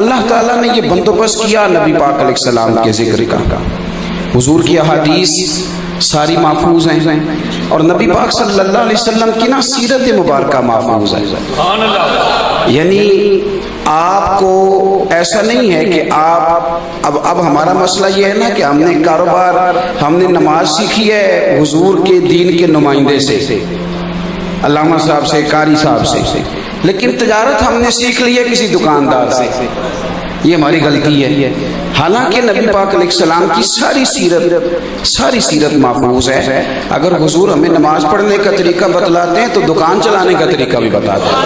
اللہ تعالیٰ نے یہ بندوبست کیا نبی پاک علیہ السلام کے ذکر کا. حضور کی احادیث ساری محفوظ ہیں اور نبی پاک صلی اللہ علیہ وسلم کی نا سیرت مبارکہ محفوظ ہے. یعنی آپ کو ایسا نہیں ہے کہ آپ اب ہمارا مسئلہ یہ ہے نا کہ ہم نے کاروبار، ہم نے نماز سیکھی ہے حضور کے دین کے نمائندے سے، علامہ صاحب سے، قاری صاحب سے، لیکن تجارت ہم نے سیکھ لی ہے کسی دکاندار سے. یہ ہماری غلطی ہے. حالانکہ نبی پاک علیہ السلام کی ساری سیرت محفوظ ہے. اگر حضور ہمیں نماز پڑھنے کا طریقہ بتلاتے ہیں تو دکان چلانے کا طریقہ بھی بتاتے ہیں.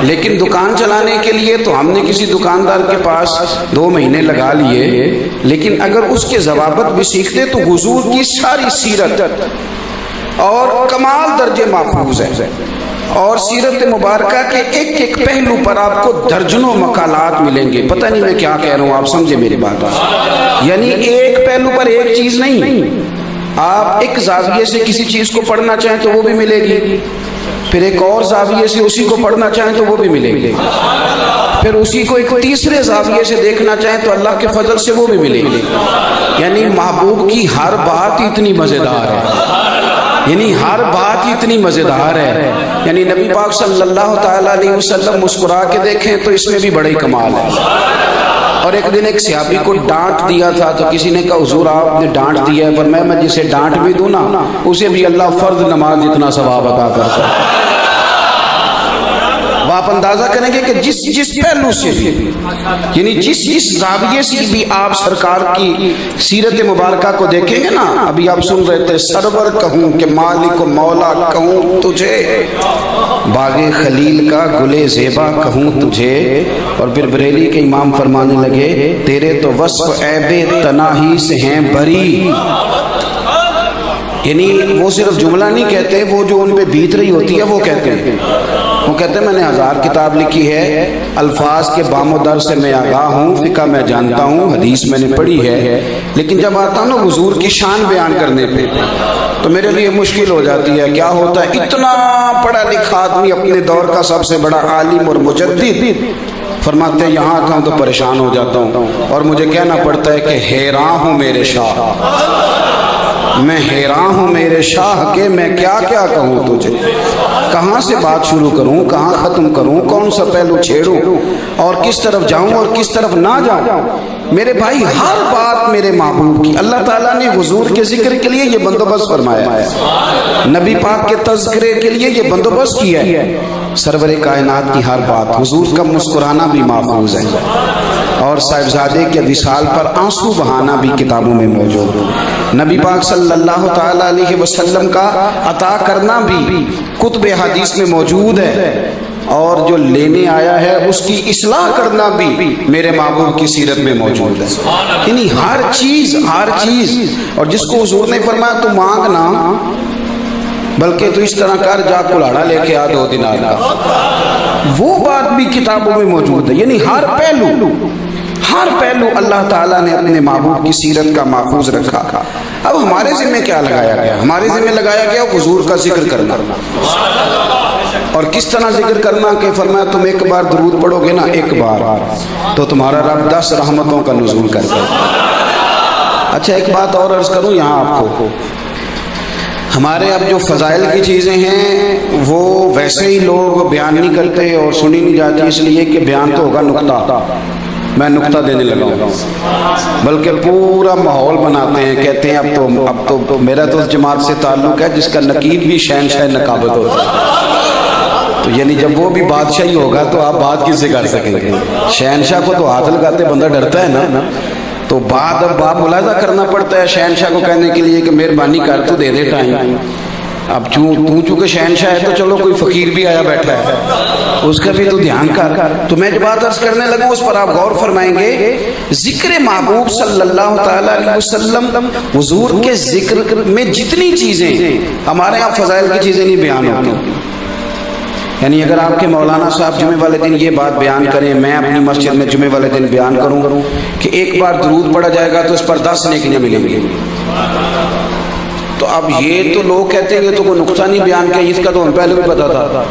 لیکن دکان چلانے کے لیے تو ہم نے کسی دکاندار کے پاس 2 مہینے لگا لیے، لیکن اگر اس کے ضوابط بھی سیکھتے تو حضور کی ساری سیرت اور کمال درجے محفوظ ہے. اور سیرت مبارکہ کے ایک ایک پہلو پر آپ کو درجنوں مقالات ملیں گے. پتہ نہیں میں کیا کہہ رہا ہوں، آپ سمجھے میری بات. یعنی ایک پہلو پر ایک چیز نہیں، آپ ایک زاویے سے کسی چیز کو پڑھنا چاہیں تو وہ بھی ملے گی، پھر ایک اور زاویے سے اسی کو پڑھنا چاہیں تو وہ بھی ملے گی، پھر اسی کو ایک تیسرے زاویے سے دیکھنا چاہیں تو اللہ کے فضل سے وہ بھی ملے گی. یعنی محبوب کی ہر بات اتنی مزیدار ہے، یعنی ہر بات اتنی مزیدار ہے. یعنی نبی پاک صلی اللہ تعالیٰ علیہ وسلم مسکرا کے دیکھیں تو اس میں بھی بڑے کمال ہے. اور ایک دن ایک صحابی کو ڈانٹ دیا تھا تو کسی نے کہا حضور آپ نے ڈانٹ دیا ہے، پر میں جسے ڈانٹ بھی دوں نا اسے بھی اللہ فرض نماز جتنا ثواب عطا کرتا ہے. آپ اندازہ کریں گے کہ جس پہلو سے بھی، یعنی جس زاویے سے بھی آپ سرکار کی سیرت مبارکہ کو دیکھیں گے نا. ابھی آپ سن رہے تھے سرور کہوں کہ مالک و مولا کہوں تجھے، باغ خلیل کا گلے زیبا کہوں تجھے. اور پھر بریلی کے امام فرمانے لگے تیرے تو وصف عیب تناہی سے ہیں بری. یعنی وہ صرف جملہ نہیں کہتے، وہ جو ان پہ بیت رہی ہوتی ہے وہ کہتے ہیں. وہ کہتے ہیں میں نے 1000 کتاب لکھی ہے، الفاظ کے بام و در سے میں آگاہ ہوں، فقہ میں جانتا ہوں، حدیث میں نے پڑھی ہے، لیکن جب آتا ہوں نا حضور کی شان بیان کرنے پہ تو میرے لیے مشکل ہو جاتی ہے. کیا ہوتا ہے اتنا پڑھا لکھا آدمی، اپنے دور کا سب سے بڑا عالم اور مجدد، فرماتے ہیں یہاں آتا ہوں تو پریشان ہو جاتا ہوں اور مجھے کہنا پڑتا ہے کہ حیران ہوں میرے شاہ، میں حیران ہوں میرے شاہ کہ میں کیا کیا کہوں تجھے، کہاں سے بات شروع کروں، کہاں ختم کروں، کون سا پہلو چھیڑوں اور کس طرف جاؤں اور کس طرف نہ جاؤں. میرے بھائی ہر بات میرے محبوب کی. اللہ تعالیٰ نے حضور کے ذکر کے لیے یہ بندوبست فرمایا ہے، نبی پاک کے تذکرے کے لیے یہ بندوبست کیا ہے. سرور کائنات کی ہر بات، حضور کا مسکرانا بھی محفوظ ہے اور صاحبزادے کے وصال پر آنسو بہانا بھی کتابوں میں موجود ہے. نبی پاک صلی اللہ تعالیٰ علیہ وسلم کا عطا کرنا بھی کتب حدیث میں موجود ہے، اور جو لینے آیا ہے اس کی اصلاح کرنا بھی میرے محبوب کی سیرت میں موجود ہے. یعنی ہر چیز. اور جس کو حضور نے فرمایا تو مانگنا، بلکہ تو اس طرح کر جا کلاڑا لے کے آ 2 دینار کا، وہ بات بھی کتابوں میں موجود ہے. یعنی ہر پہلو اللہ تعالیٰ نے اپنے محبوب کی سیرت کا محفوظ رکھا. اب ہمارے ذمہ کیا لگایا گیا؟ ہمارے ذمہ لگایا گیا حضور کا ذکر کرنا. اور کس طرح ذکر کرنا کہ فرمایا تم ایک بار درود پڑھو گے نا، ایک بار تو تمہارا رب 10 رحمتوں کا نزول کر دے. اچھا ایک بات اور عرض کروں یہاں آپ کو، ہمارے اب جو فضائل کی چیزیں ہیں وہ ویسے ہی لوگ بیان نہیں کرتے اور سنی نہیں جاتی، اس لیے کہ بیان تو ہوگا نقطہ. میں نقطہ دینے لگا ہوں، بلکہ پورا ماحول بناتے ہیں. کہتے ہیں اب تو میرا تو اس جماعت سے تعلق ہے جس کا نقیب بھی شہنشاہ نقابت ہوتا ہے. تو یعنی جب وہ بھی بادشاہی ہوگا تو آپ بات کس سے کر سکیں گے؟ شہنشاہ کو تو ہاتھ لگاتے بندہ ڈرتا ہے نا. تو بعد اب آپ ملاحظہ کرنا پڑتا ہے شہنشاہ کو کہنے کے لیے کہ مہربانی کر تو دے دے ٹائم. اب چونکہ شہنشاہ ہے تو چلو کوئی فقیر بھی آیا بیٹھا ہے اس کا بھی تو دھیان کر. تو میں جو بات عرض کرنے لگا اس پر آپ غور فرمائیں گے. ذکر محبوب صلی اللہ تعالیٰ علیہ وسلم، حضور کے ذکر میں جتنی چیزیں ہمارے یہاں فضائل کی چیزیں نہیں بیان ہوتی. یعنی اگر آپ کے مولانا صاحب جمعے والے دن یہ بات بیان کریں، میں اپنی مسجد میں جمعے والے دن بیان کروں کہ ایک بار درود پڑھا جائے گا تو اس پر 10 نیکیاں ملیں گی، تو اب یہ تو لوگ کہتے ہیں یہ تو کوئی نقطہ نہیں بیان کیا، اس کا تو ہم پہلے بھی پتا تھا.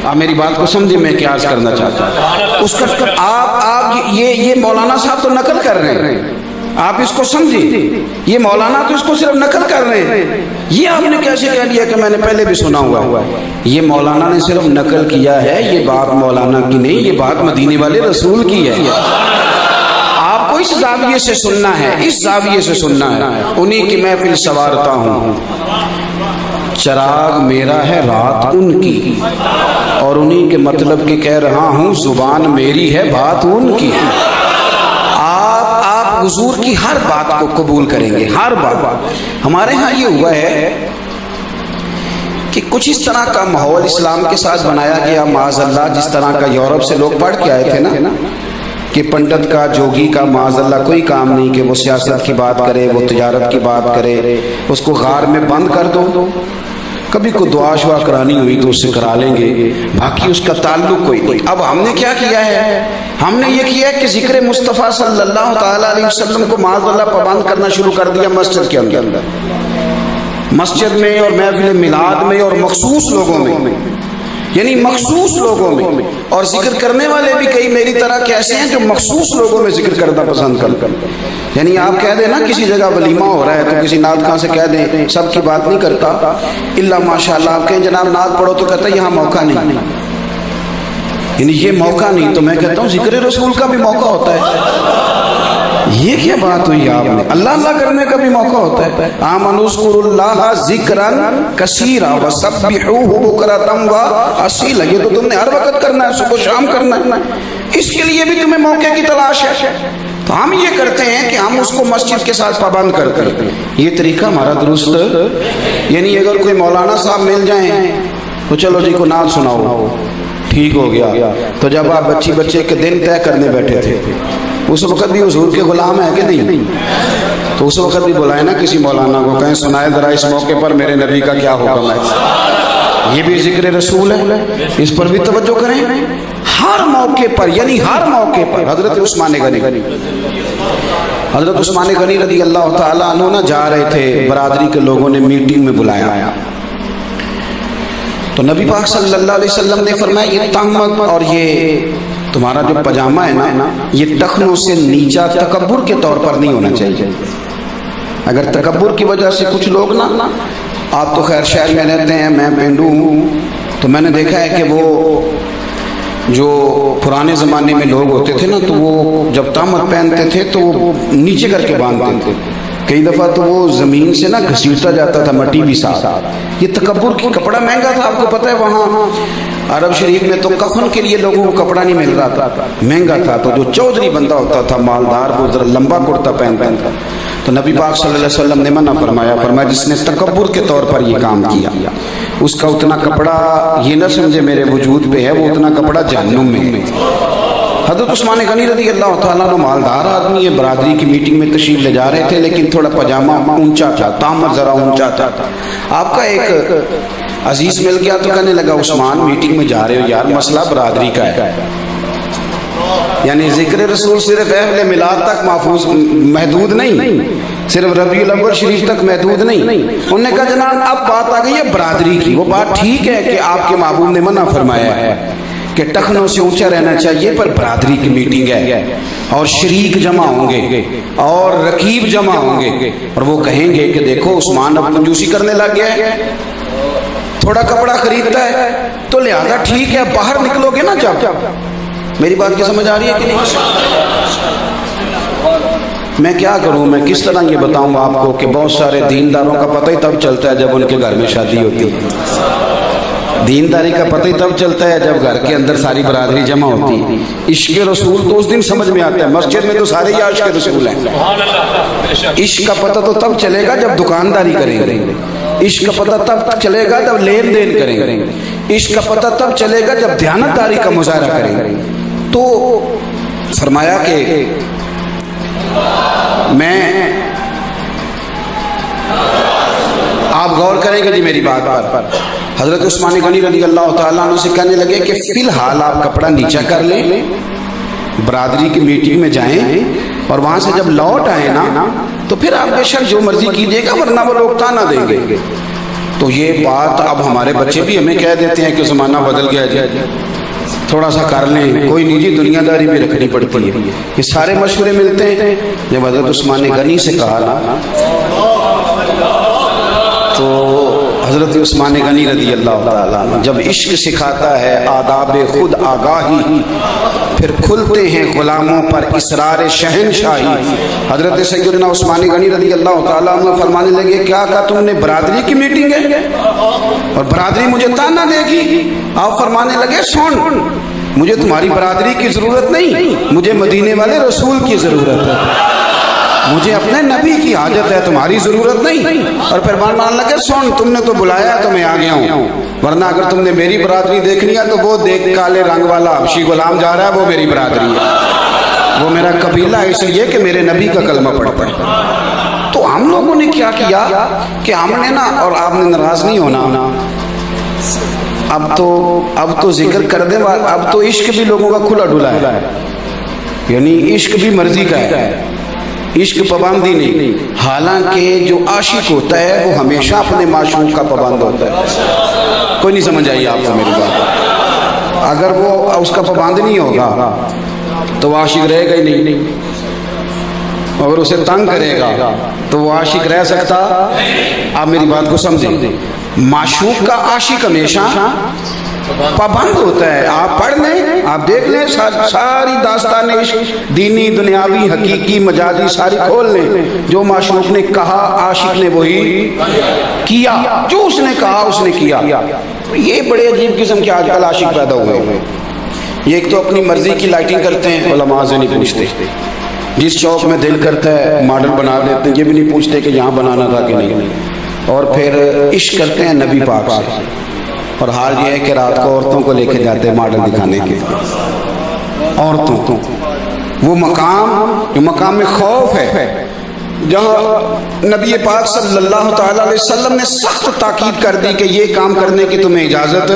آپ میری بات کو سمجھے میں کیا عرض کرنا چاہتا ہوں. اس کا آپ یہ مولانا صاحب تو نقل کر رہے ہیں, آپ اس کو سمجھیں, یہ مولانا تو اس کو صرف نقل کر رہے ہیں. یہ آپ نے کیسے کہہ دیا کہ میں نے پہلے بھی سنا ہوا ہے؟ یہ مولانا نے صرف نقل کیا ہے, یہ بات مولانا کی نہیں, یہ بات مدینے والے رسول کی ہے. آپ کو اس زاویے سے سننا ہے, اس زاویے سے سننا ہے. انہی کی محفل سوارتا ہوں, چراغ میرا ہے رات ان کی, اور انہی کے مطلب کے کہہ رہا ہوں, زبان میری ہے بات ان کی. آپ حضور کی ہر بات کو قبول کریں گے, ہر بات. ہمارے ہاں یہ ہوا ہے کہ کچھ اس طرح کا ماحول اسلام کے ساتھ بنایا گیا, معاذ اللہ, جس طرح کا یورپ سے لوگ پڑھ کے آئے تھے نا, کہ پنڈت کا, جوگی کا معاذ اللہ کوئی کام نہیں کہ وہ سیاست کی بات کرے, وہ تجارت کی بات کرے, اس کو غار میں بند کر دو, کبھی کو دعا شعا کرانی ہوئی تو اس سے کرا لیں گے, باقی اس کا تعلق کوئی نہیں. اب ہم نے کیا کیا ہے, ہم نے یہ کیا ہے کہ ذکر مصطفیٰ صلی اللہ تعالیٰ علیہ وسلم کو معاذ اللہ پابند کرنا شروع کر دیا مسجد کے اندر, مسجد میں اور محفل میلاد میں اور مخصوص لوگوں میں, یعنی مخصوص لوگوں میں. اور ذکر کرنے والے بھی کئی میری طرح کے ایسے ہیں جو مخصوص لوگوں میں ذکر کرنا پسند کرتے ہیں. یعنی آپ کہہ دیں نا کسی جگہ ولیمہ ہو رہا ہے تو کسی نعت خان سے کہہ دیں, سب کی بات نہیں کرتا, الا ماشاءاللہ آپ کہیں جناب نعت پڑھو تو کہتا ہے یہاں موقع نہیں, یعنی یہ موقع نہیں. تو میں کہتا ہوں ذکر رسول کا بھی موقع ہوتا ہے. یہ کیا بات ہوئی آپ نے, اللہ اللہ کرنے کا بھی موقع ہوتا ہے. آمنوا اذکروا اللہ ذکرا کثیرا وسبحوہ بکرۃ واصیلا, یہ تو تم نے ہر وقت کرنا ہے, صبح شام کرنا ہے, اس کے لیے بھی تمہیں موقع کی تلاش ہے. تو ہم یہ کرتے ہیں کہ ہم اس کو مسجد کے ساتھ پابند کرتے ہیں. یہ طریقہ ہمارا درست, یعنی اگر کوئی مولانا صاحب مل جائیں تو چلو جی کو نعت سناؤ, ٹھیک ہو گیا. تو جب آپ بچے کے دن طے کرنے بیٹھے تھے, اس وقت بھی حضور کے غلام ہے کہ نہیں, تو اس وقت بھی بلائے نا کسی مولانا کو, کہیں سنائے ذرا اس موقع پر میرے نبی کا کیا حکم ہے. یہ بھی ذکر رسول ہے, اس پر بھی توجہ کریں. ہر موقع پر, یعنی ہر موقع پر. حضرت عثمان غنی رضی اللہ تعالیٰ عنہ نہ جا رہے تھے, برادری کے لوگوں نے میٹنگ میں بلایا, تو نبی پاک صلی اللہ علیہ وسلم نے فرمایا یہ تہمت اور یہ تمہارا جو پجامہ ہے نا, یہ ٹخنوں سے نیچا تکبر کے طور پر نہیں ہونا چاہیے. اگر تکبر کی وجہ سے کچھ لوگ نا, آپ تو خیر شہر میں رہتے ہیں, میں پینڈو ہوں, تو میں نے دیکھا ہے کہ وہ جو پرانے زمانے میں لوگ ہوتے تھے نا, تو وہ جب تہمت پہنتے تھے تو وہ نیچے کر کے باندھتے تھے. کئی دفعہ تو وہ زمین سے نا گھسیٹتا جاتا تھا, مٹی بھی ساتھ. یہ تکبر کی, کپڑا مہنگا تھا, آپ کو پتہ ہے وہاں عرب شریف میں تو کفن کے لیے لوگوں کو کپڑا نہیں مل رہا تھا, مہنگا تھا. تو جو چودھری بندہ ہوتا تھا مالدار, وہ ذرا لمبا کرتا پہنتا تھا. تو نبی پاک صلی اللہ علیہ وسلم نے منع فرمایا جس نے تکبر کے طور پر یہ کام کیا, اس کا اتنا کپڑا یہ نہ سمجھے میرے وجود پہ ہے, وہ اتنا کپڑا جہنم میں. حضرت عثمان غنی رضی اللہ تعالیٰ عنہ مالدار آدمی, یہ برادری کی میٹنگ میں تشریف لے جا رہے تھے, لیکن تھوڑا پجامہ اونچا تھا, تہمت ذرا اونچا تھا. آپ کا ایک عزیز مل گیا تو کہنے لگا عثمان میٹنگ میں جا رہے ہو یار, مسئلہ برادری کا ہے. یعنی ذکر رسول صرف اہل میلاد تک محدود نہیں, صرف ربیع الاول شریف تک محدود نہیں. انہوں نے کہا جناب اب بات آ گئی ہے برادری کی. وہ بات ٹھیک ہے کہ آپ کے محبوب نے منع فرمایا ہے کہ ٹخنوں سے اونچا رہنا چاہیے, پر برادری کی میٹنگ ہے اور شریک جمع ہوں گے اور رقیب جمع ہوں گے, اور وہ کہیں گے کہ دیکھو عثمان اب کنجوسی کرنے لگ گیا ہے, تھوڑا کپڑا خریدتا ہے, تو لہذا ٹھیک ہے باہر نکلو گے نا جب. میری بات کی سمجھ آ رہی ہے کہ نہیں؟ میں کیا کروں, میں کس طرح یہ بتاؤں آپ کو کہ بہت سارے دینداروں کا پتہ ہی تب چلتا ہے جب ان کے گھر میں شادی ہوتی ہے. دینداری کا پتہ ہی تب چلتا ہے جب گھر کے اندر ساری برادری جمع ہوتی ہے. عشق رسول تو اس دن سمجھ میں آتا ہے, مسجد میں تو سارے ہی عاشق رسول ہیں. عشق کا پتہ تو تب چلے گا جب دکانداری کریں گے, عشق کا پتہ تب چلے گا جب لین دین کریں گے, عشق کا پتہ تب چلے گا جب دیانتداری کا مظاہرہ کریں گے. تو فرمایا کہ میں, آپ غور کریں گے جی میری بات پر. حضرت عثمان غنی رضی اللہ تعالیٰ عنہ سے کہنے لگے کہ فی الحال آپ کپڑا نیچا کر لیں, برادری کی میٹنگ میں جائیں, اور وہاں سے جب لوٹ آئے نا تو پھر آپ بے شک جو مرضی کیجیے گا, ورنہ وہ لوگ تانا دیں گے. تو یہ بات اب ہمارے بچے بھی ہمیں کہہ دیتے ہیں کہ زمانہ بدل گیا جائے، تھوڑا سا کر لیں، کوئی نجی دنیا داری بھی رکھنی پڑتی ہے۔ یہ سارے مشورے ملتے ہیں۔ جب حضرت عثمان غنی سے کہا نا تو حضرت عثمان غنی رضی اللہ تعالیٰ عنہ جب عشق سکھاتا ہے آداب خود آگاہی، پھر کھلتے ہیں غلاموں پر اسرار شہنشاہی۔ حضرت سیدنا عثمان غنی رضی اللہ تعالیٰ عنہ فرمانے لگے کیا کہا تم نے برادری کی میٹنگ ہے اور برادری مجھے تانا دے گی؟ آپ فرمانے لگے سن، مجھے تمہاری برادری کی ضرورت نہیں، مجھے مدینے والے رسول کی ضرورت ہے، مجھے اپنے نبی کی حاجت ہے، تمہاری ضرورت نہیں۔ اور پھر مان لگے سن، تم نے تو بلایا تو میں آ گیا ہوں، ورنہ اگر تم نے میری برادری دیکھنی ہے تو وہ دیکھ کالے رنگ والا حبشی غلام جا رہا ہے، وہ میری برادری ہے، وہ میرا قبیلہ ہے، اس لیے کہ میرے نبی کا کلمہ پڑھتا ہے۔ تو ہم لوگوں نے کیا کیا کہ ہم نے نا، اور آپ نے ناراض نہیں ہونا، اب تو ذکر کر دیں، اب تو عشق بھی لوگوں کا کھلا ڈھلا ہے، یعنی عشق بھی مرضی کا ہے، عشق پابندی نہیں۔ حالانکہ جو عاشق ہوتا ہے وہ ہمیشہ اپنے معشوق کا پابند ہوتا ہے۔ کوئی نہیں سمجھ آئی آپ کو میری بات؟ اگر وہ اس کا پابند نہیں ہوگا تو وہ عاشق رہے گا ہی نہیں، اگر اسے تنگ کرے گا تو وہ عاشق رہ سکتا؟ آپ میری بات کو سمجھیں، معشوق کا عاشق ہمیشہ پابند ہوتا ہے۔ آپ پڑھ لیں، آپ دیکھ لیں، ساری داستان عشق، دینی دنیاوی حقیقی مجازی ساری کھول لیں، جو معشوق نے کہا عاشق نے وہی کیا، جو اس نے کہا اس نے کیا۔ یہ بڑے عجیب قسم کے آج کل عاشق پیدا ہوئے ہیں۔ یہ ایک تو اپنی مرضی کی لائٹنگ کرتے ہیں، علماء سے نہیں پوچھتے، جس چوک میں دل کرتا ہے ماڈل بنا دیتے ہیں، یہ بھی نہیں پوچھتے کہ یہاں بنانا تھا کہ نہیں، اور پھر عشق کرتے ہیں نبی پاک سے۔ اور حال یہ ہے کہ رات کو عورتوں کو لے کے جاتے ہیں ماڈل دکھانے کے، عورتوں، وہ مقام جو مقام میں خوف ہے، جہاں نبی پاک صلی اللہ تعالیٰ علیہ وسلم نے سخت تاکید کر دی کہ یہ کام کرنے کی تمہیں اجازت،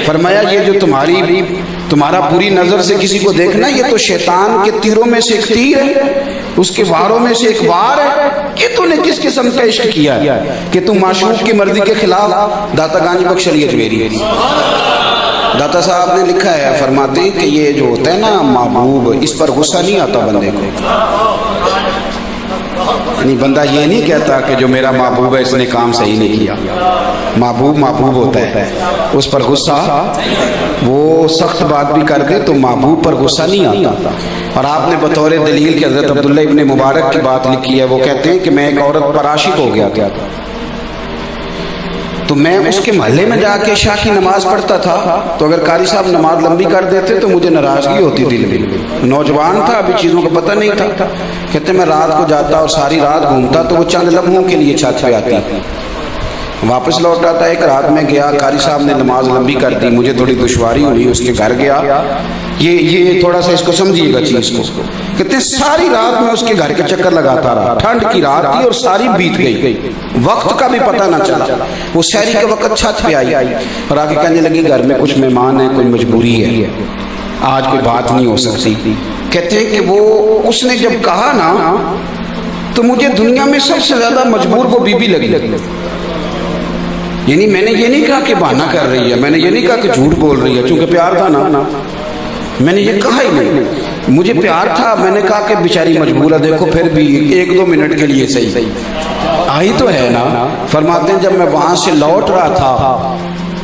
فرمایا یہ جو تمہارا پوری نظر سے کسی کو دیکھنا، یہ تو شیطان کے تیروں میں سے ایک تیر ہے، اس کے واروں میں سے ایک وار ہے کہ تو نے کس قسم کا عشق کیا ہے کہ تم معشوق کی مرضی کے خلاف۔ داتا گانجی بخش علی اجمیری داتا صاحب نے لکھا ہے، فرماتے ہیں کہ یہ جو ہوتا ہے نا محبوب، اس پر غصہ نہیں آتا بندے کو، یعنی بندہ یہ نہیں کہتا کہ جو میرا محبوب ہے اس نے کام صحیح نہیں کیا، محبوب ہوتا ہے، اس پر غصہ، وہ سخت بات بھی کر دے تو محبوب پر غصہ نہیں آتا۔ اور آپ نے بطور دلیل کہ حضرت عبداللہ ابن مبارک کی بات لکھی ہے، وہ کہتے ہیں کہ میں ایک عورت پر عاشق ہو گیا تھا، تو میں اس کے محلے میں جا کے عشاء کی نماز پڑھتا تھا، تو اگر قاری صاحب نماز لمبی کر دیتے تو مجھے ناراضگی ہوتی دل میں، نوجوان تھا، ابھی چیزوں کا پتہ نہیں تھا، کہتے میں رات کو جاتا اور ساری رات گھومتا تو وہ چند لمحوں کے لیے چھت پہ آتی، واپس لوٹ آتا۔ ایک رات میں گیا، قاری صاحب نے نماز لمبی کر دی، مجھے تھوڑی دشواری ہوئی، اس کے گھر گیا، یہ تھوڑا سا اس کو سمجھیے گا چیز کو، کہتے ہیں ساری رات میں اس کے گھر کے چکر لگاتا رہا، ٹھنڈ کی رات تھی اور ساری بیت گئی، وقت کا بھی پتہ نہ چلا۔ وہ سحری کے وقت چھت پہ آئی اور آگے کہنے لگی گھر میں کچھ مہمان ہیں، کوئی مجبوری ہے، آج کوئی بات نہیں ہو سکتی۔ کہتے ہیں کہ وہ اس نے جب کہا نا تو مجھے دنیا میں سب سے زیادہ مجبور وہ بی بی لگی، یعنی میں نے یہ نہیں کہا کہ بہانہ کر رہی ہے، میں نے یہ نہیں کہا کہ جھوٹ بول رہی ہے، چونکہ پیار تھا نا، میں نے یہ کہا ہی نہیں، مجھے پیار تھا، میں نے کہا کہ بیچاری مجبور ہے، دیکھو پھر بھی 1-2 منٹ کے لیے صحیح آئی تو ہے نا۔ فرماتے ہیں جب میں وہاں سے لوٹ رہا تھا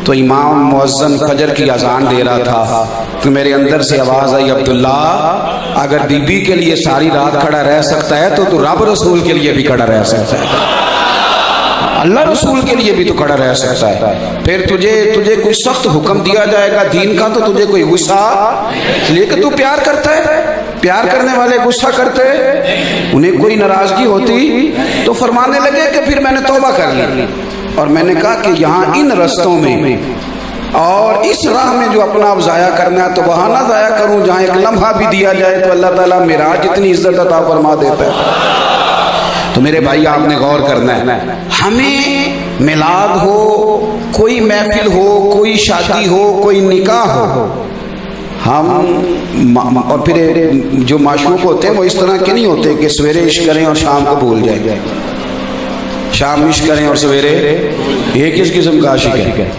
تو امام مؤذن فجر کی اذان دے رہا تھا تو میرے اندر سے آواز آئی، عبداللہ اگر بی بی کے لیے ساری رات کھڑا رہ سکتا ہے تو رب رسول کے لیے بھی کھڑا رہ سکتا ہے، اللہ رسول کے لیے بھی تو کھڑا رہ سکتا ہے۔ پھر تجھے کوئی سخت حکم دیا جائے گا دین کا تو تجھے کوئی غصہ، لیکن تو پیار کرتا ہے، پیار کرنے والے غصہ کرتے، انہیں کوئی ناراضگی ہوتی تو فرمانے لگے کہ پھر میں نے توبہ کر لی اور میں نے کہا کہ یہاں ان رستوں میں اور اس راہ میں جو اپنا اب ضائع کرنا ہے تو وہاں نہ ضائع کروں جہاں ایک لمحہ بھی دیا جائے تو اللہ تعالیٰ میرا جتنی عزت عطا فرما دیتا ہے۔ تو میرے بھائی آپ نے غور کرنا ہے، ہمیں میلاد ہو، کوئی محفل ہو، کوئی شادی ہو، کوئی نکاح ہو، ہم اور پھر جو معشوق ہوتے ہیں وہ اس طرح کے نہیں ہوتے کہ سویرے عشق کریں اور شام کو بھول جائیں، شام مش کریں اور سویرے یہ کس قسم کا عاشق ہے؟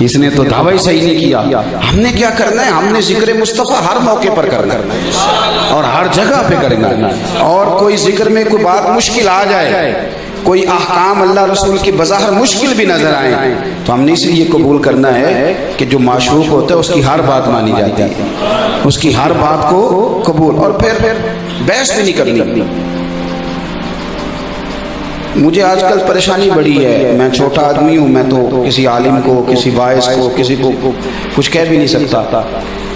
اس نے تو دعویٰ ہی صحیح نہیں کیا۔ ہم نے کیا کرنا ہے؟ ہم نے ذکر مصطفیٰ ہر موقع پر کرنا ہے اور ہر جگہ پہ کرنا ہے، اور کوئی ذکر میں کوئی بات مشکل آ جائے، کوئی احکام اللہ رسول کی بظاہر مشکل بھی نظر آئے، تو ہم نے اس لیے قبول کرنا ہے کہ جو معشوق ہوتا ہے اس کی ہر بات مانی جاتی ہے، اس کی ہر بات کو قبول، اور پھر بحث بھی نہیں کرنی۔ مجھے آج کل پریشانی بڑی ہے، میں چھوٹا آدمی ہوں، میں تو کسی عالم کو، کسی باعث کو، کسی کو کچھ کہہ بھی نہیں سکتا،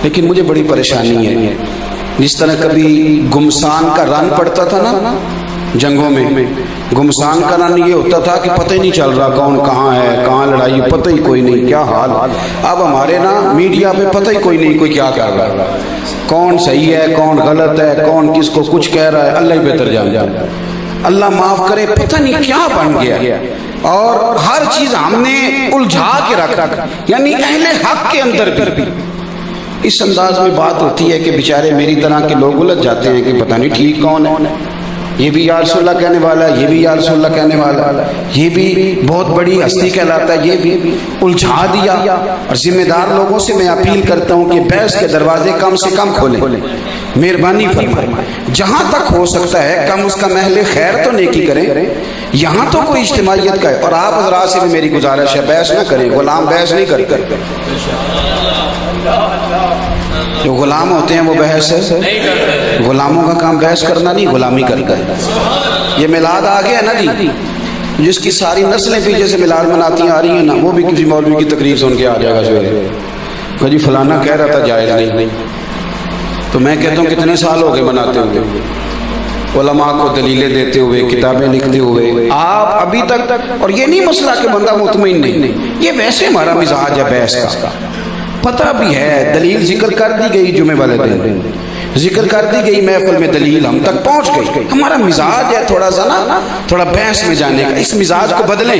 لیکن مجھے بڑی پریشانی ہے۔ جس طرح کبھی گمسان کا رن پڑتا تھا نا جنگوں میں، گمسان کا رن یہ ہوتا تھا کہ پتہ ہی نہیں چل رہا کون کہاں ہے، کہاں لڑائی، پتہ ہی کوئی نہیں، کیا حال۔ اب ہمارے نا میڈیا پہ پتہ ہی کوئی نہیں کوئی کیا کر رہا ہے، کون صحیح ہے کون غلط ہے، کون کس کو کچھ کہہ رہا ہے، اللہ ہی بہتر جانتا ہے۔ اللہ معاف کرے، پتہ نہیں کیا بن گیا، اور ہر چیز ہم نے الجھا کے رکھا، یعنی اہل حق کے اندر بھی اس انداز میں بات ہوتی ہے کہ بیچارے میری طرح کے لوگ الجھ جاتے ہیں کہ پتہ نہیں ٹھیک کون ہے، یہ بھی یا رسول اللہ کہنے والا ہے، یہ بھی یا رسول اللہ کہنے والا ہے، یہ بھی بہت بڑی ہستی کہلاتا ہے، یہ بھی الجھا دیا۔ اور ذمہ دار لوگوں سے میں اپیل کرتا ہوں کہ بحث کے دروازے کم سے کم کھولیں، مہربانی فرمائیں، جہاں تک ہو سکتا ہے کم اس کا محل خیر تو نیکی کریں، یہاں تو کوئی اجتماعیت کا ہے۔ اور آپ حضرات سے بھی میری گزارش ہے، بحث نہ کریں، غلام بحث نہیں کرتے، جو غلام ہوتے ہیں وہ بحث ہے، غلاموں کا کام بحث کرنا نہیں، غلامی کرتا ہے۔ یہ میلاد آ گیا نا جی، جس کی ساری نسلیں پیچھے سے میلاد مناتی آ رہی ہیں نا، وہ بھی کسی مولوی کی تقریر سن کے آ جائے گا سویرے کہ جی فلانا کہہ رہا تھا جائز نہیں، تو میں کہتا ہوں کتنے سال ہو گئے مناتے ہوئے، علماء کو دلیلیں دیتے ہوئے، کتابیں لکھتے ہوئے، آپ ابھی تک۔ اور یہ نہیں مسئلہ کہ بندہ مطمئن نہیں، یہ ویسے ہمارا مزاج ہے بحث کا، پتہ بھی ہے، دلیل ذکر کر دی گئی جمعے والے دن، ذکر کر دی گئی محفل میں، دلیل ہم تک پہنچ گئی، ہمارا مزاج ہے تھوڑا سا نا، تھوڑا بحث میں جانے کا، اس مزاج کو بدلیں۔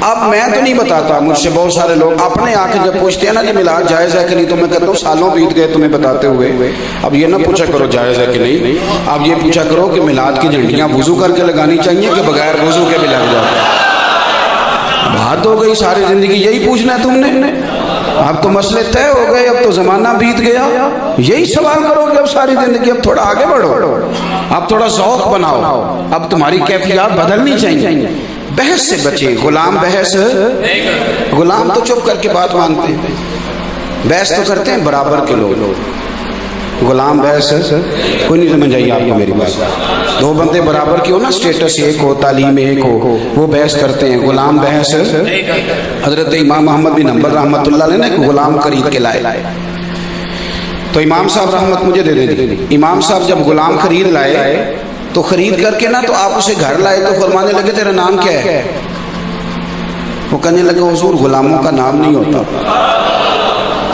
اب میں تو نہیں بتاتا، مجھ سے بہت سارے لوگ اپنے آ کے جب پوچھتے ہیں نا کہ میلاد جائز ہے کہ نہیں، تو میں کہتا ہوں سالوں بیت گئے تمہیں بتاتے ہوئے، اب یہ نہ پوچھا کرو جائز ہے کہ نہیں، اب یہ پوچھا کرو کہ میلاد کی جھنڈیاں وضو کر کے لگانی چاہیے کہ بغیر وضو کے بھی لگ جاتے ہیں۔ بات ہو گئی، ساری زندگی یہی پوچھنا ہے تم نے، اب تو مسئلے طے ہو گئے، اب تو زمانہ بیت گیا، یہی سوال کرو گے اب ساری زندگی۔ اب تھوڑا آگے بڑھو، اب تھوڑا ذوق بناؤ، اب تمہاری کیفیات بدلنی چاہیے۔ بحث سے بچیں، غلام بحث، غلام تو چپ کر کے بات مانتے ہیں، بحث تو کرتے ہیں برابر کے لوگ، غلام بحث کوئی نہیں سمجھ آئی آپ کو میری بات، دو بندے برابر کی ہو نا، سٹیٹس ایک ہو، تعلیم ایک ہو، وہ بحث کرتے ہیں، غلام بحث۔ حضرت امام محمد بن حنبل رحمۃ اللہ علیہ نے ایک غلام خرید کے لائے، تو امام صاحب رحمت مجھے دے دی، امام صاحب جب غلام خرید لائے تو خرید کر کے نا تو آپ اسے گھر لائے تو فرمانے لگے تیرا نام کیا ہے؟ وہ کہنے لگے حضور غلاموں کا نام نہیں ہوتا،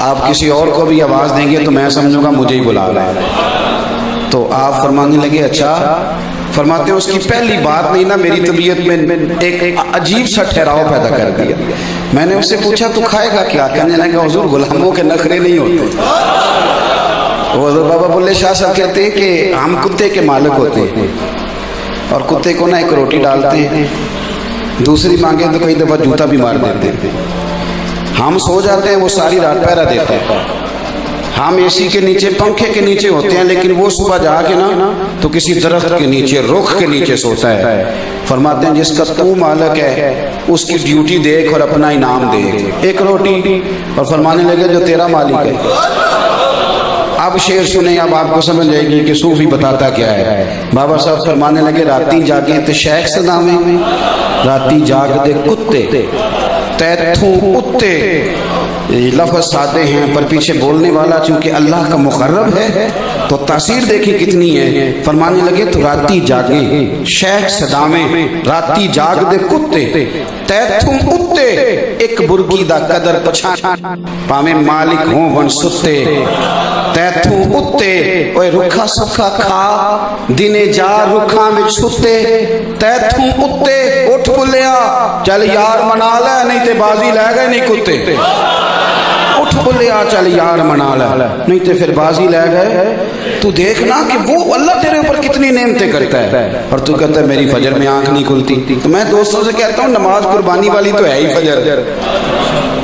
آپ کسی اور کو بھی آواز دیں گے تو میں سمجھوں گا مجھے ہی بلا رہا ہے۔ تو آپ فرمانے لگے اچھا، فرماتے ہیں اس کی پہلی بات نہیں نا میری طبیعت میں ایک عجیب سا ٹھہراؤ پیدا کر دیا۔ میں نے اس سے پوچھا تو کھائے گا کیا؟ کہنے لگا حضور غلاموں کے نخرے نہیں ہوتے۔ حضور بابا بلے شاہ صاحب کہتے ہیں کہ ہم کتے کے مالک ہوتے ہیں، اور کتے کو نا ایک روٹی ڈالتے ہیں، دوسری مانگیں تو کئی دفعہ جوتا بھی مار دیتے ہیں، ہم سو جاتے ہیں وہ ساری رات پہرا دیتے ہیں، ہم اے سی کے نیچے پنکھے کے نیچے ہوتے ہیں، لیکن وہ صبح جا کے نا تو کسی درخت کے نیچے رخ کے نیچے سوتا ہے۔ فرماتے ہیں جس کا تو مالک ہے اس کی ڈیوٹی دیکھ اور اپنا انعام دیکھ، ایک روٹی، اور فرمانے لگے جو تیرا مالک ہے۔ اب شعر سنیں، اب آپ کو سمجھ جائے گی کہ صوفی بتاتا کیا ہے۔ بابا صاحب فرمانے لگے راتی جاگے تے شیخ صدا میں، راتی جاگ دے کتے تیتھوں اتے، لفظ سادے ہیں پر پیچھے بولنے والا چونکہ اللہ کا مقرب ہے تو تاثیر دیکھیں کتنی ہے۔ فرمانے لگے تو راتی جاگے شیخ صدا میں، راتی جاگ دے کتے تیتھوں اتے، ایک برگی دا قدر پچھان پامیں مالک ہوں ون ستے، تیتھوں اتے اوے رکھا سکھا کھا دینے جا رکھاں وچ ستے، تیتھوں اتے اٹھ بلیا چل یار منا لے نہیں تے بازی لے گئے نہیں کتے، اٹھ بولے آ چل یار منا لے، نہیں تو پھر بازی لے گئے۔ تو دیکھنا کہ وہ اللہ تیرے اوپر کتنی نعمتیں کرتا ہے، اور تو کہتا ہے میری فجر میں آنکھ نہیں کھلتی۔ تو میں دوستوں سے کہتا ہوں نماز قربانی والی تو ہے ہی فجر،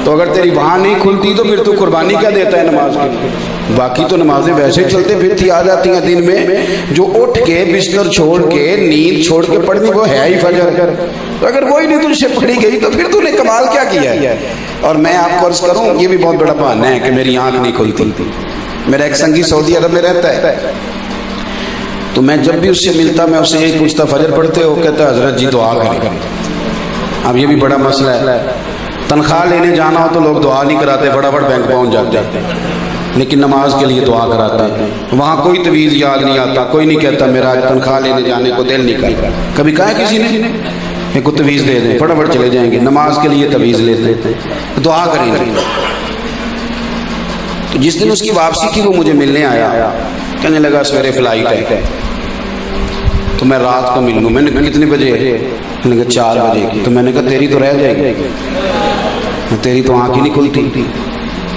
تو اگر تیری وہاں نہیں کھلتی تو پھر تو قربانی کیا دیتا ہے نماز کی؟ باقی تو نمازیں ویسے چلتے پھرتی آ جاتی ہیں دن میں، جو اٹھ کے بستر چھوڑ کے نیند چھوڑ کے پڑھنی وہ ہے ہی فجر۔ تو اگر وہی نہیں تجھ سے پڑھی گئی تو پھر تو نے کمال کیا کیا ہے؟ اور میں آپ کو عرض کروں یہ بھی بہت بڑا بہانہ ہے کہ میری آنکھ نہیں کھلتی۔ میرا ایک سنگی سعودی عرب میں رہتا ہے، تو میں جب بھی اس سے ملتا میں اس سے یہی پوچھتا فجر پڑھتے ہو؟ کہتا ہے حضرت جی دعا کریں۔ اب یہ بھی بڑا مسئلہ ہے، تنخواہ لینے جانا ہو تو لوگ دعا نہیں کراتے، فٹافٹ بینک پہنچ جاتے ہیں، لیکن نماز کے لیے دعا کراتے ہیں۔ وہاں کوئی تویز یاد نہیں آتا، کوئی نہیں کہتا میرا آج تنخواہ لینے جانے کو دل نہیں کرتا۔ کبھی کہا ہے کسی نے کہ کو تویز دے دیں، فٹافٹ چلے جائیں گے، نماز کے لیے تویز لیتے دعا کریں گے۔ تو جس دن اس کی واپسی کی وہ مجھے ملنے آیا، کہنے لگا سویرے فلائٹ ہے تو میں رات کو مل لوں۔ میں نے کہا کتنے بجے؟ میں نے کہا 4 بجے کی۔ تو میں نے کہا تیری تو رہ جائے گی، تیری تو آنکھ ہی نہیں کھلتی۔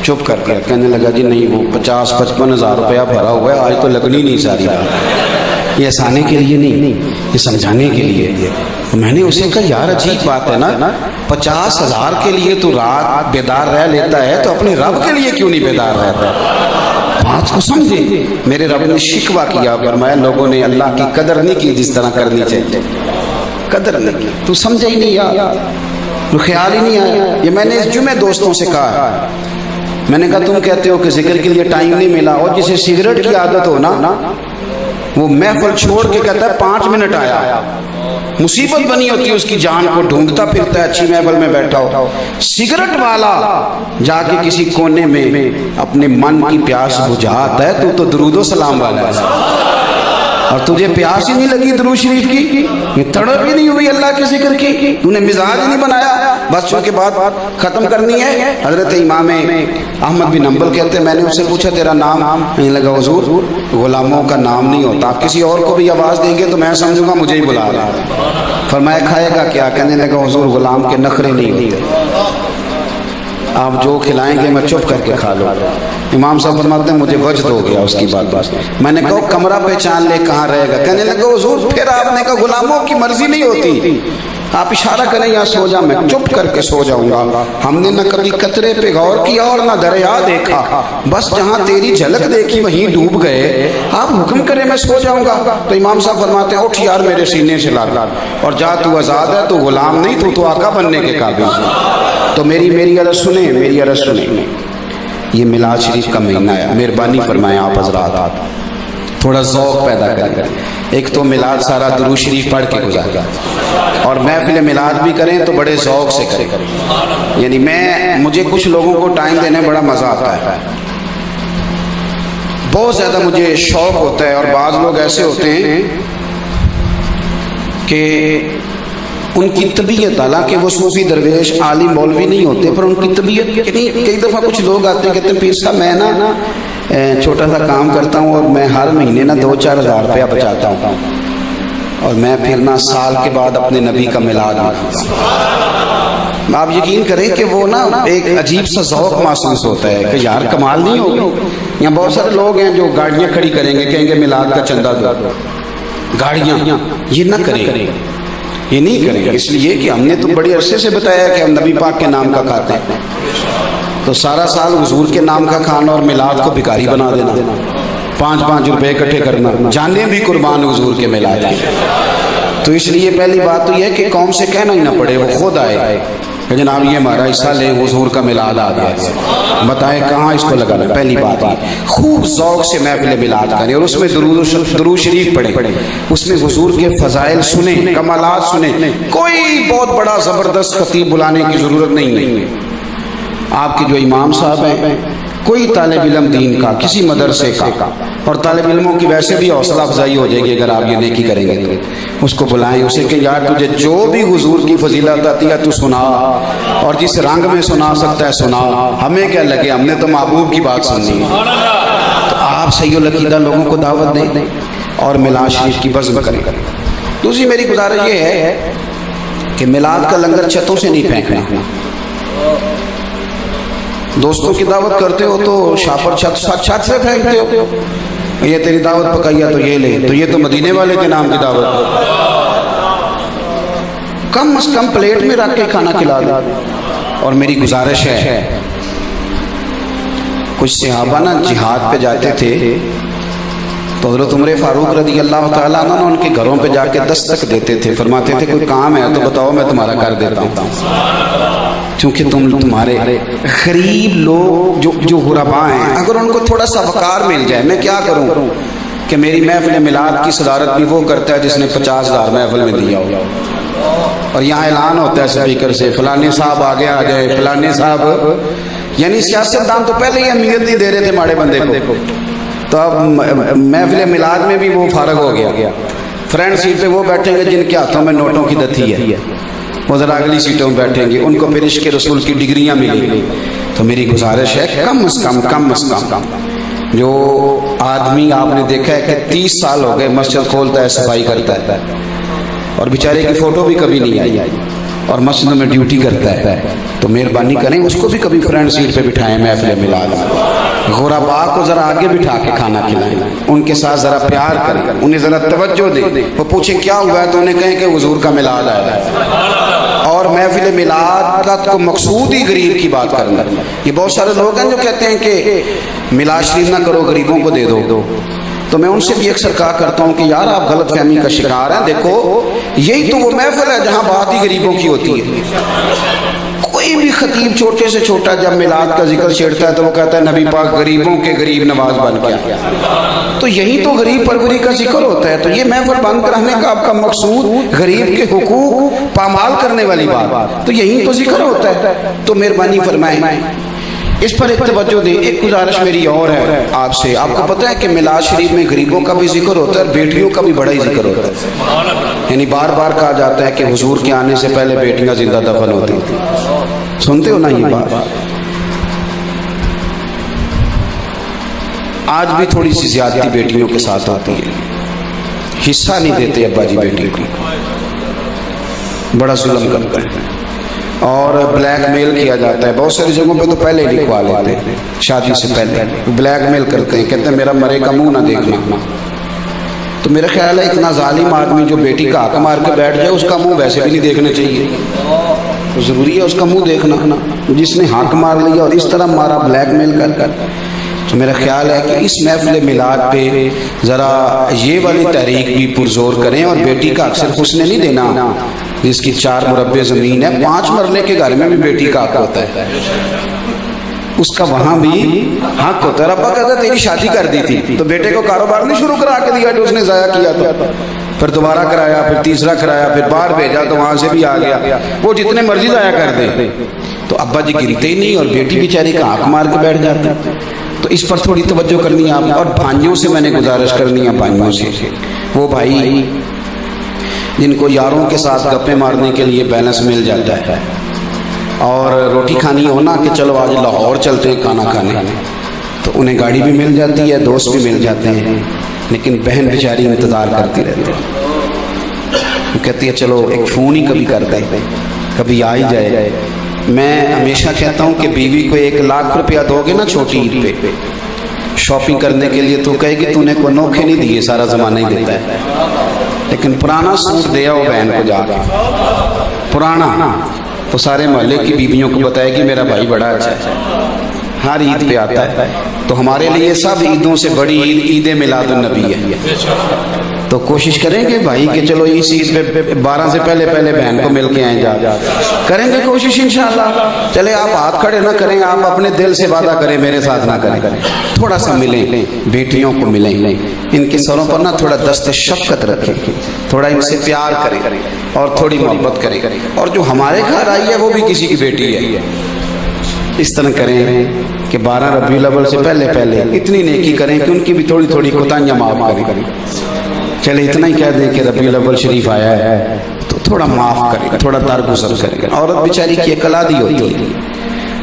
چپ کر کے کہنے لگا جی نہیں وہ 50-55 ہزار روپیہ بھرا ہوا ہے، آج تو لگنی نہیں ساری رات۔ یہ ہنسانے کے لیے نہیں، یہ سمجھانے کے لیے۔ میں نے اسے کہا یار عجیب بات ہے نا، 50 ہزار کے لیے تو رات بیدار رہ لیتا ہے، تو اپنے رب کے لیے کیوں نہیں بیدار رہتا؟ بات کو سمجھے۔ میرے رب نے شکوہ کیا، فرمایا لوگوں نے اللہ کی قدر نہیں کی جس طرح کرنی چاہیے، قدر نہیں کی، تو سمجھا ہی نہیں یار، تو خیال ہی نہیں آیا۔ یہ میں نے اس جمعے دوستوں سے کہا، میں نے کہا تم کہتے ہو کہ ذکر کے لیے ٹائم نہیں ملا، اور جسے سگریٹ کی عادت ہو نا وہ محفل چھوڑ کے کہتا ہے 5 منٹ آیا، مصیبت بنی ہوتی ہے اس کی جان کو، ڈھونڈتا پھرتا ہے اچھی محفل میں بیٹھا ہو۔ سگریٹ والا جا کے کسی کونے میں اپنے من کی پیاس بجھاتا ہے، تو درود و سلام والا ہے، اور تجھے پیاس ہی نہیں لگی درود شریف کی، یہ تڑپ ہی نہیں ہوئی اللہ کے ذکر کی، تو نے مزاج ہی نہیں بنایا۔ بس چونکہ بات ختم کرنی ہے، حضرت امام احمد بن حنبل کہتے ہیں میں نے اس سے پوچھا تیرا نام؟ کہنے لگا حضور غلاموں کا نام نہیں ہوتا، آپ کسی اور کو بھی آواز دیں گے تو میں سمجھوں گا مجھے ہی بلا رہا۔ فرمایا کھائے گا کیا؟ کہنے لگا حضور غلام کے نخرے نہیں ہوتے، آپ جو کھلائیں گے میں چپ کر کے کھا لوں۔ امام صاحب فرماتے ہیں مجھے وجد ہو گیا اس کی بات۔ میں نے کہا کمرہ پہچان لے کہاں رہے گا؟ کہنے لگا حضور پھر آپ نے کہا غلاموں کی مرضی نہیں ہوتی، آپ اشارہ کریں یا سو جا، میں چپ کر کے سو جاؤں گا۔ ہم نے نہ کبھی قطرے پہ غور کیا اور نہ دریا دیکھا، بس جہاں تیری جھلک دیکھی وہیں ڈوب گئے، آپ حکم کریں میں سو جاؤں گا۔ تو امام صاحب فرماتے ہیں اٹھ یار میرے سینے سے لگ اور جا، تو آزاد ہے، تو غلام نہیں، تو آقا بننے کے قابل ہے۔ تو میری عرض سنیں، میری عرض سنیں، یہ میلاد شریف کا مہینہ ہے، مہربانی فرمائیں آپ حضرات تھوڑا ذوق پیدا کریں۔ ایک تو میلاد سارا درود شریف پڑھ کے گزارا، اور محفل میلاد بھی کریں تو بڑے ذوق سے کریں۔ یعنی مجھے کچھ لوگوں کو ٹائم دینے بڑا مزہ آتا ہے، بہت زیادہ مجھے شوق ہوتا ہے، اور بعض لوگ ایسے ہوتے ہیں کہ ان کی طبیعت، حالانکہ وہ صوفی درویش عالم مولوی نہیں ہوتے، پر ان کی طبیعت، کئی دفعہ کچھ لوگ آتے ہیں کہتے ہیں پیر صاحب میں نا چھوٹا سا کام کرتا ہوں اور میں ہر مہینے نا 2-4 ہزار روپیہ بچاتا ہوں، اور میں پھر نا سال کے بعد اپنے نبی کا میلاد مناتا ہوں۔ آپ یقین کریں کہ وہ نا ایک عجیب سا ذوق محسوس ہوتا ہے کہ یار کمال نہیں ہوگا۔ یہاں بہت سارے لوگ ہیں جو گاڑیاں کھڑی کریں گے، کہیں گے میلاد کا چندہ دو، گاڑیاں یہ نہ کریں، یہ نہیں کریں گے، اس لیے کہ ہم نے تو بڑے عرصے سے بتایا کہ ہم نبی پاک کے نام کا کھاتے ہیں، تو سارا سال حضور کے نام کا کھانا اور میلاد کو بھکاری بنا دینا، 5-5 روپے اکٹھے کرنا، جانیں بھی قربان حضور کے میلاد کی۔ تو اس لیے پہلی بات تو یہ ہے کہ قوم سے کہنا ہی نہ پڑے، وہ خود آئے کہ جناب یہ ہمارا حصہ لیں، حضور کا میلاد آ گیا، بتائے کہاں اس کو لگانا۔ پہلی بات ہے خوب ذوق سے محفل میلاد کریں، اور اس میں درود شریف پڑھیں، اس میں حضور کے فضائل سنیں، کمالات سنیں۔ کوئی بہت بڑا زبردست خطیب بلانے کی ضرورت نہیں ہے، آپ کے جو امام صاحب ہیں، کوئی طالب علم دین کا، کسی مدرسے کا، اور طالب علموں کی ویسے بھی حوصلہ افزائی ہو جائے گی اگر آپ یہ نیکی کریں گے تو اس کو بلائیں، اسے کہ یار تجھے جو بھی حضور کی فضیلت آتی ہے تو سنا، اور جس رنگ میں سنا سکتا ہے سنا، ہمیں کیا لگے، ہم نے تو محبوب کی بات سننی ہے۔ تو آپ صحیح العقیدہ لوگوں کو دعوت دیں اور میلاد شریف کی بزم کریں۔ دوسری میری گزارش یہ ہے کہ میلاد کا لنگر چھتوں سے نہیں پھینکنا، دوستوں کی دعوت کرتے ہو تو شاپر چھت سے پھینکتے ہو، یہ تیری دعوت پکائی ہے تو یہ لے، تو یہ تو مدینے والے کے نام کی دعوت، کم از کم پلیٹ میں رکھ کے کھانا کھلا دے۔ اور میری گزارش ہے، کچھ صحابہ نا جہاد پہ جاتے تھے تو حضرت عمر فاروق رضی اللہ تعالیٰ عنہ ان کے گھروں پہ جا کے دستک دیتے تھے، فرماتے تھے کوئی کام ہے تو بتاؤ میں تمہارا کر دیتا ہوں، کیونکہ تمہارے غریب لوگ جو غرباء ہیں اگر ان کو تھوڑا سا وقار مل جائے، میں کیا کروں کہ میری محفل میلاد کی صدارت بھی وہ کرتا ہے جس نے 50,000 محفل میں دیا ہو، اور یہاں اعلان ہوتا ہے اسپیکر سے فلانے صاحب آگے آ جائے، فلانے صاحب، یعنی سیاستدان تو پہلے ہی اہمیت نہیں دے رہے تھے ماڑے بندے کو، تو اب محفل میلاد میں بھی وہ فارغ ہو گیا، فرنٹ سیٹ پہ وہ بیٹھیں گے جن کے ہاتھوں میں نوٹوں کی دتی ہے، وہ ذرا اگلی سیٹوں میں بیٹھیں گے، ان کو پھر عشق رسول کی ڈگریاں ملیں۔ تو میری گزارش ہے کم از کم جو آدمی آپ نے دیکھا ہے کہ 30 سال ہو گئے مسجد کھولتا ہے، صفائی کرتا ہے، اور بیچارے کی فوٹو بھی کبھی نہیں آئی اور مسجد میں ڈیوٹی کرتا ہے، تو مہربانی کریں اس کو بھی کبھی فرنٹ سیٹ پہ بٹھائیں محفل میلاد، غرباء کو ذرا آگے بٹھا کے کھانا کھلائیں، ان کے ساتھ ذرا پیار کریں، انہیں ذرا توجہ دیں، وہ پوچھیں کیا ہوا ہے تو انہیں کہیں کہ حضور کا میلاد آیا ہے، اور محفل میلاد کا تو مقصود ہی غریب کی بات کرنا۔ یہ بہت سارے لوگ ہیں جو کہتے ہیں کہ میلاد شریف نہ کرو گریبوں کو دے دو، تو میں ان سے بھی اکثر کہا کرتا ہوں کہ یار آپ غلط فہمی کا شکار ہیں، دیکھو یہی تو وہ محفل ہے جہاں بات ہی غریبوں کی ہوتی ہے۔ کوئی بھی خطیب چھوٹے سے چھوٹا جب میلاد کا ذکر چھیڑتا ہے تو وہ کہتا ہے نبی پاک غریبوں کے غریب نواز بن گیا، تو یہی تو غریب پروری کا ذکر ہوتا ہے۔ تو یہ محفل بند کرانے کا آپ کا مقصود غریب کے حقوق پامال کرنے والی بات، تو یہی تو ذکر ہوتا ہے۔ تو مہربانی فرمائیں اس پر ایک توجہ دیں۔ ایک گزارش میری اور ہے آپ سے، آپ کو پتہ ہے کہ میلاد شریف میں غریبوں کا بھی ذکر ہوتا ہے اور بیٹیوں کا بھی بڑا ہی ذکر ہوتا ہے، یعنی بار بار کہا جاتا ہے کہ حضور کے آنے سے پہلے بیٹیاں زندہ دفن ہوتی تھی، سنتے ہو نا یہ بات؟ آج بھی تھوڑی سی زیادتی بیٹیوں کے ساتھ آتی ہے، حصہ نہیں دیتے ابا جی بیٹی کو، بڑا ظلم کرتے ہیں اور بلیک میل کیا جاتا ہے، بہت ساری جگہوں پہ تو پہلے ہی لکھوا لیتے ہیں، شادی سے پہلے بلیک میل کرتے ہیں، کہتے ہیں میرا مرے کا منہ نہ دیکھنا۔ تو میرا خیال ہے اتنا ظالم آدمی جو بیٹی کا حق مار کے بیٹھ جائے اس کا منہ ویسے بھی نہیں دیکھنا چاہیے، تو ضروری ہے اس کا منہ دیکھنا، جس نے حق مار لیا اور اس طرح مارا بلیک میل کر کر۔ تو میرا خیال ہے کہ اس محفل میلاد پہ ذرا یہ والی تحریک بھی پرزور کریں، اور بیٹی کا حق صرف اس نے نہیں دینا جس کی 4 مربع زمین ہے، 5 مرلے کے گھر میں بھی بیٹی کا حق ہوتا ہے، اس کا وہاں بھی حق ہوتا ہے۔ ربا کہتا ہے تیری شادی کر دی تھی تو بیٹے کو کاروبار نہیں شروع کرا کے دیا جو اس نے ضائع کیا تھا، پھر دوبارہ کرایا، پھر تیسرا کرایا، پھر باہر بھیجا تو وہاں سے بھی آ گیا، وہ جتنے مرضی ضائع کر دے، تو ابا جی گنتے ہی نہیں اور بیٹی بیچاری کا حق مار کے بیٹھ جاتی۔ تو اس پر تھوڑی توجہ کرنی ہے آپ نے۔ اور بھائیوں سے میں نے گزارش کرنی ہے، بھائیوں سے، وہ بھائی جن کو یاروں کے ساتھ گپیں مارنے کے لیے بیلنس مل جاتا ہے اور روٹی کھانی ہونا کہ چلو آج لاہور چلتے ہیں کھانا کھانے، تو انہیں گاڑی بھی مل جاتی ہے، دوست بھی مل جاتے ہیں، لیکن بہن بیچاری انتظار کرتی رہتی ہے، وہ کہتی ہے چلو ایک فون ہی کبھی کر دے، کبھی آ ہی جائے۔ میں ہمیشہ کہتا ہوں کہ بیوی کو 1 لاکھ روپیہ دو گے نا چھوٹی عید پہ شاپنگ کرنے کے لیے، تو کہے گی تو نے کوئی نوکھے نہیں دیے، سارا زمانہ ہی دیتا ہے، لیکن پرانا سوٹ دیا ہو بہن کو جا کے پرانا، تو سارے محلے کی بیویوں کو بتائے گی میرا بھائی بڑا اچھا ہے، ہر عید پہ آتا ہے۔ تو ہمارے لیے سب عیدوں سے بڑی عید عید میلاد النبی ہے، تو کوشش کریں گے بھائی کہ چلو اس عید پہ 12 سے پہلے بہن کو مل کے آئیں، جا کریں گے کوشش انشاءاللہ۔ چلے آپ ہاتھ کھڑے نہ کریں، آپ اپنے دل سے وعدہ کریں میرے ساتھ نہ کریں، تھوڑا سا ملیں، بیٹیوں کو ملیں، ان کے سروں پر نہ تھوڑا دست شفقت رکھیں، تھوڑا ان سے پیار کریں اور تھوڑی محبت کریں، اور جو ہمارے گھر آئی ہے وہ بھی کسی کی بیٹی ہے، اس طرح کریں کہ 12 ربیع الاول سے پہلے اتنی نیکی کریں کہ ان کی بھی تھوڑی تھوڑی کوتاہیاں معاف کریں۔ چلے اتنا ہی کہہ دیں کہ ربیع الاول شریف آیا ہے تو تھوڑا معاف کریں، تھوڑا درگزر کریں۔ عورت بیچاری کی ایک اولادی ہوتی ہے،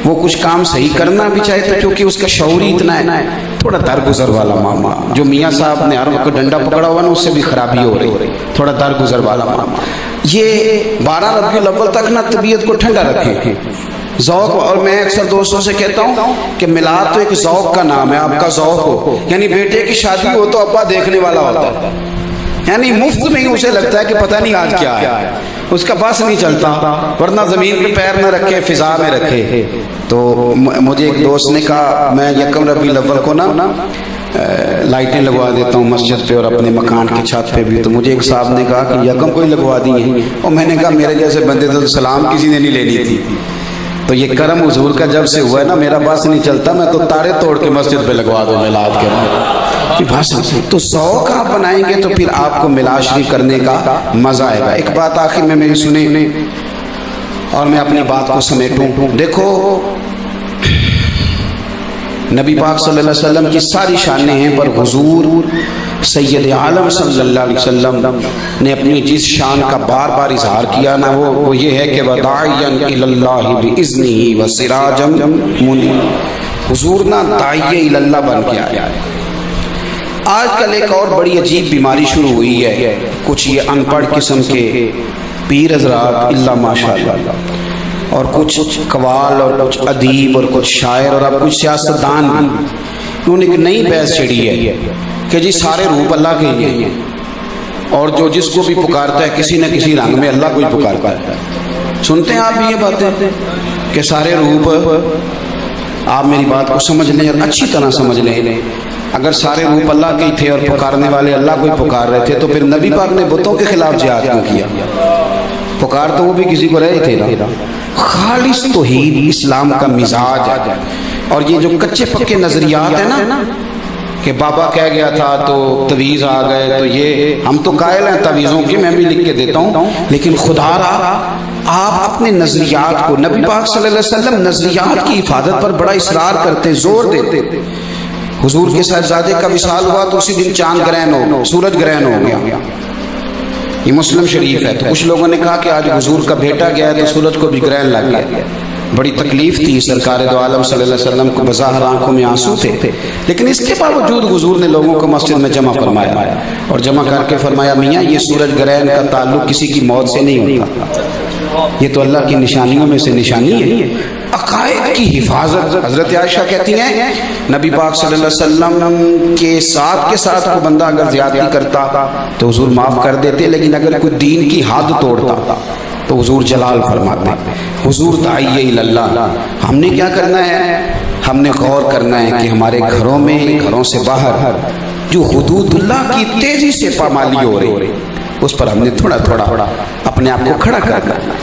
وہ کچھ کام صحیح کرنا بھی چاہے تو چونکہ اس کا شعور ہی اتنا ہے، تھوڑا درگزر والا معاملہ، جو میاں صاحب نے ہر وقت ڈنڈا پکڑا ہوا نا اس سے بھی خرابی ہو رہی، تھوڑا درگزر والا معاملہ۔ یہ 12 ربیع الاول تک نا طبیعت کو ٹھنڈا رکھیں، ذوق. اور میں اکثر دوستوں سے کہتا ہوں کہ میلاد تو ایک ذوق کا نام ہے. آپ کا ذوق ہو, یعنی بیٹے کی شادی ہو تو ابا دیکھنے والا ہوتا ہے, یعنی مفت میں ہی اسے لگتا ہے کہ پتہ نہیں آج کیا ہے, اس کا بس نہیں چلتا, ورنہ زمین پہ پیر نہ رکھے, فضا میں رکھے. تو مجھے ایک دوست نے کہا میں یکم ربیع الاول کو نا لائٹیں لگوا دیتا ہوں مسجد پہ اور اپنے مکان کی چھت پہ بھی. تو مجھے ایک صاحب نے کہا کہ یکم کوئی لگوا دی ہیں, اور میں نے کہا میرے جیسے بندے تو سلام کسی نے نہیں لینی تھی. تو یہ کرم حضور کا جب سے ہوا ہے نا, میرا بس نہیں چلتا, میں تو تارے توڑ کے مسجد پہ لگوا دوں میلاد کے بس. تو ذوق آپ بنائیں گے تو پھر آپ کو میلاد شریف کرنے کا مزہ آئے گا. ایک بات آخر میں میری سنیں اور میں اپنی بات کو سمیٹوں. دیکھو نبی پاک صلی اللہ علیہ وسلم کی ساری شانیں ہیں, پر حضور سید عالم صلی اللہ علیہ وسلم نے اپنی جس شان کا بار بار اظہار کیا نا, وہ یہ ہے کہ وَدَاعِيًا إِلَى اللَّهِ بِإِذْنِهِ وَسِرَاجًا مُنِيرًا. حضور نا داعیہ الی اللہ بن کے آیا. آج کل ایک اور بڑی عجیب بیماری شروع ہوئی ہے, کچھ یہ ان پڑھ قسم کے پیر حضرات اللہ ماشاءاللہ, اور کچھ قوال اور کچھ ادیب اور کچھ شاعر اور اب کچھ سیاستدان, انہوں نے ایک نئی بحث چھڑی ہے کہ جی سارے روپ اللہ کے ہیں, اور جو جس کو بھی پکارتا ہے کسی نہ کسی رنگ میں اللہ کو ہی پکارتا ہے. سنتے ہیں آپ بھی یہ باتیں کہ سارے روپ, آپ میری بات کو سمجھ لیں اور اچھی طرح سمجھ لیں. اگر سارے روپ اللہ کے ہی تھے اور پکارنے والے اللہ کو ہی پکار رہے تھے تو پھر نبی پاک نے بتوں کے خلاف جہاد کیوں کیا؟ پکار تو وہ بھی کسی کو رہے تھے نا. خالص توحید اسلام کا مزاج ہے. اور یہ جو کچے پکے نظریات ہیں نا کہ بابا کہہ گیا تھا تو تویز آ گئے, تو یہ ہم تو قائل ہیں تویزوں کی, میں بھی لکھ کے دیتا ہوں, لیکن خدا را آپ اپنے نظریات کو, نبی پاک صلی اللہ علیہ وسلم نظریات کی حفاظت پر بڑا اصرار کرتے, زور دیتے. حضور کے صاحبزادے کا وصال ہوا تو اسی دن چاند گرہن ہو, سورج گرہن ہو گیا. یہ مسلم شریف ہے. تو کچھ لوگوں نے کہا کہ آج حضور کا بیٹا گیا ہے تو سورج کو بھی گرہن لگ گیا. بڑی تکلیف تھی سرکار دو عالم صلی اللہ علیہ وسلم کو, بظاہر آنکھوں میں آنسو تھے, لیکن اس کے باوجود حضور نے لوگوں کو مسجد میں جمع فرمایا اور جمع کر کے فرمایا میاں یہ سورج گرہن کا تعلق کسی کی موت سے نہیں ہوتا, یہ تو اللہ کی نشانیوں میں سے نشانی ہے. عقائد کی حفاظت. حضرت عائشہ کہتی ہیں نبی پاک صلی اللہ علیہ وسلم کے ساتھ کو بندہ اگر زیادتی کرتا تو حضور معاف کر دیتے, لیکن اگر کوئی دین کی حد توڑتا تو حضور جلال فرماتے. حضور داعیہ الی اللہ. ہم نے کیا کرنا ہے, ہم نے غور کرنا ہے کہ ہمارے گھروں میں, گھروں سے باہر جو حدود اللہ کی تیزی سے پامالی ہو رہی, اس پر ہم نے تھوڑا تھوڑا اپنے آپ کو کھڑا کرنا ہے.